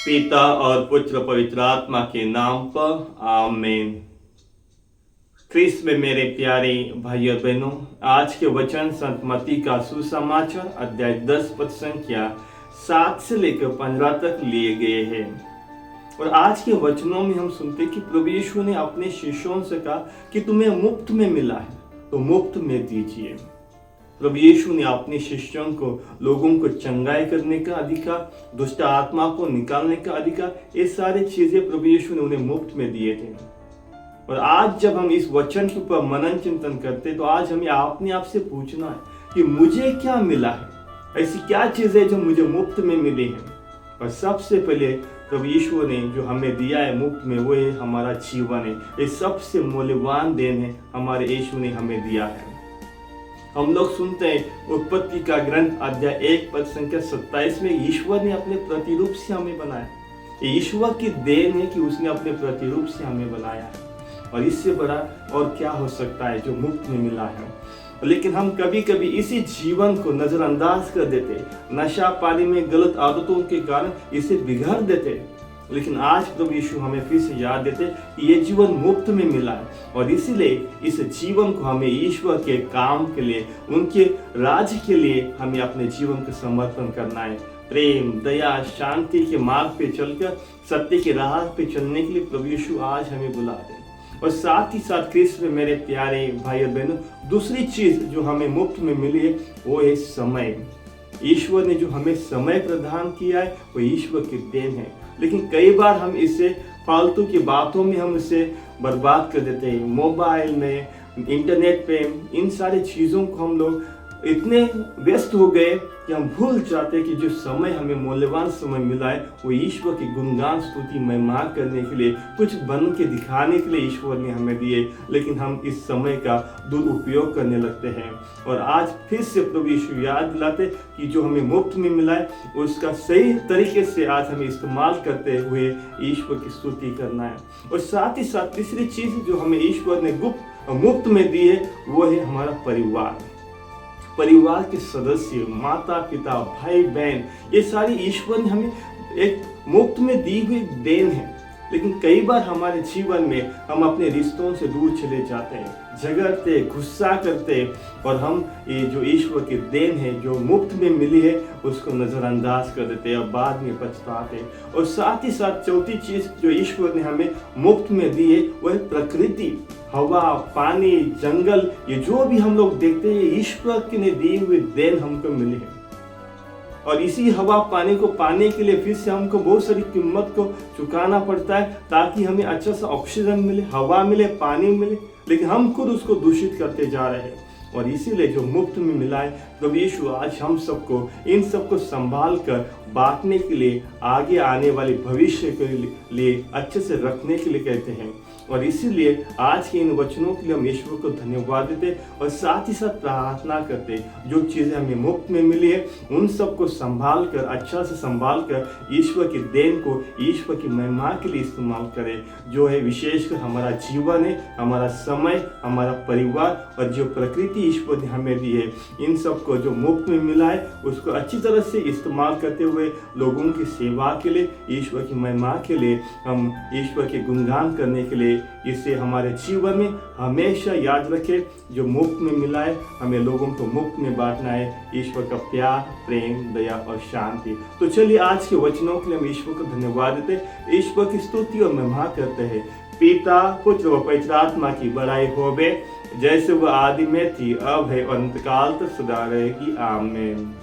पिता और पुत्र पवित्र आत्मा के नाम पर आमीन। ख्रीस्त में मेरे प्यारे भाई और बहनों, आज के वचन संत मत्ती का सुसमाचार अध्याय 10 पद संख्या 7 से लेकर 15 तक लिए गए हैं। और आज के वचनों में हम सुनते कि प्रभु यीशु ने अपने शिष्यों से कहा कि तुम्हें मुफ्त में मिला है तो मुफ्त में दीजिए। प्रभु यीशु ने अपने शिष्यों को लोगों को चंगाई करने का अधिकार, दुष्ट आत्मा को निकालने का अधिकार, ये सारी चीजें प्रभु यीशु ने उन्हें मुफ्त में दिए थे। और आज जब हम इस वचन के ऊपर मनन चिंतन करते तो आज हमें अपने आप से पूछना है कि मुझे क्या मिला है, ऐसी क्या चीजें जो मुझे मुफ्त में मिली है। और सबसे पहले प्रभु यीशु ने जो हमें दिया है मुफ्त में, वो है हमारा जीवन है। ये सबसे मूल्यवान देन है हमारे यीशु ने हमें दिया है। हम लोग सुनते हैं उत्पत्ति का ग्रंथ अध्याय 1 पद संख्या 27 में ईश्वर ने अपने प्रतिरूप से हमें बनाया। ये ईश्वर की देन है कि उसने अपने प्रतिरूप से हमें बनाया है। और इससे बड़ा और क्या हो सकता है जो मुफ्त में मिला है। लेकिन हम कभी कभी इसी जीवन को नजरअंदाज कर देते, नशा पानी में गलत आदतों के कारण इसे बिगाड़ देते। लेकिन आज प्रभु यीशु हमें फिर से याद देते कि ये जीवन मुफ्त में मिला है और इसीलिए इस जीवन को हमें ईश्वर के काम के लिए, उनके राज्य के लिए हमें अपने जीवन का समर्पण करना है। प्रेम, दया, शांति के मार्ग पे चलकर सत्य के राह पे चलने के लिए प्रभु यीशु आज हमें बुलाते हैं। और साथ ही साथ ख्रीस्त में मेरे प्यारे भाई और बहनों, दूसरी चीज जो हमें मुफ्त में मिली है वो है समय। ईश्वर ने जो हमें समय प्रदान किया है वो ईश्वर की देन है। लेकिन कई बार हम इसे फालतू की बातों में हम इसे बर्बाद कर देते हैं। मोबाइल में, इंटरनेट पे, इन सारी चीज़ों को हम लोग इतने व्यस्त हो गए कि हम भूल जाते कि जो समय हमें मूल्यवान समय मिला है वो ईश्वर की गुणगान स्तुति महिमा करने के लिए, कुछ बन के दिखाने के लिए ईश्वर ने हमें दिए। लेकिन हम इस समय का दुरुपयोग करने लगते हैं। और आज फिर से प्रभु यीशु याद दिलाते कि जो हमें मुफ्त में मिला है उसका सही तरीके से आज हमें इस्तेमाल करते हुए ईश्वर की स्तुति करना है। और साथ ही साथ तीसरी चीज जो हमें ईश्वर ने मुफ्त में दी है वो है हमारा परिवार। परिवार के सदस्य, माता पिता, भाई बहन, ये सारी ईश्वर ने हमें एक मुफ्त में दी हुई देन है। लेकिन कई बार हमारे जीवन में हम अपने रिश्तों से दूर चले जाते हैं, झगड़ते, गुस्सा करते और हम ये जो ईश्वर की देन है जो मुफ्त में मिली है उसको नज़रअंदाज कर देते और बाद में पछताते। और साथ ही साथ चौथी चीज़ जो ईश्वर ने हमें मुफ्त में दी है वह है प्रकृति। हवा, पानी, जंगल, ये जो भी हम लोग देखते हैं ईश्वर की ने दी हुई देन हमको मिली है। और इसी हवा पानी को पाने के लिए फिर से हमको बहुत सारी कीमत को चुकाना पड़ता है ताकि हमें अच्छा सा ऑक्सीजन मिले, हवा मिले, पानी मिले। लेकिन हम खुद उसको दूषित करते जा रहे हैं। और इसीलिए जो मुफ्त में मिला है प्रभु यीशु आज हम सबको इन सबको संभाल कर बांटने के लिए, आगे आने वाले भविष्य के लिए अच्छे से रखने के लिए कहते हैं। और इसीलिए आज के इन वचनों के लिए हम ईश्वर को धन्यवाद देते और साथ ही साथ प्रार्थना करते जो चीज़ें हमें मुफ्त में मिली है उन सबको संभाल कर, अच्छा से संभाल कर ईश्वर की देन को ईश्वर की महिमा के लिए इस्तेमाल करें। जो है विशेषकर हमारा जीवन है, हमारा समय, हमारा परिवार और जो प्रकृति ईश्वर ने हमें दी है, इन सबको जो मुफ्त में मिला है उसको अच्छी तरह से इस्तेमाल करते हुए लोगों की सेवा के लिए, ईश्वर की महिमा के लिए, हम ईश्वर के गुणगान करने के लिए इसे हमारे जीवन में हमेशा याद रखें। जो मुफ्त में मिला है हमें लोगों को मुफ्त में बांटना है, ईश्वर का प्यार, प्रेम, दया और शांति। तो चलिए आज के वचनों के लिए हम ईश्वर को धन्यवाद देते, ईश्वर की स्तुति और महिमा करते हैं। पिता, पुत्र व पवित्र आत्मा की बड़ाई होवे, जैसे वह आदि में थी, अब है और अंतकाल तक सदा रहेगी। आमीन।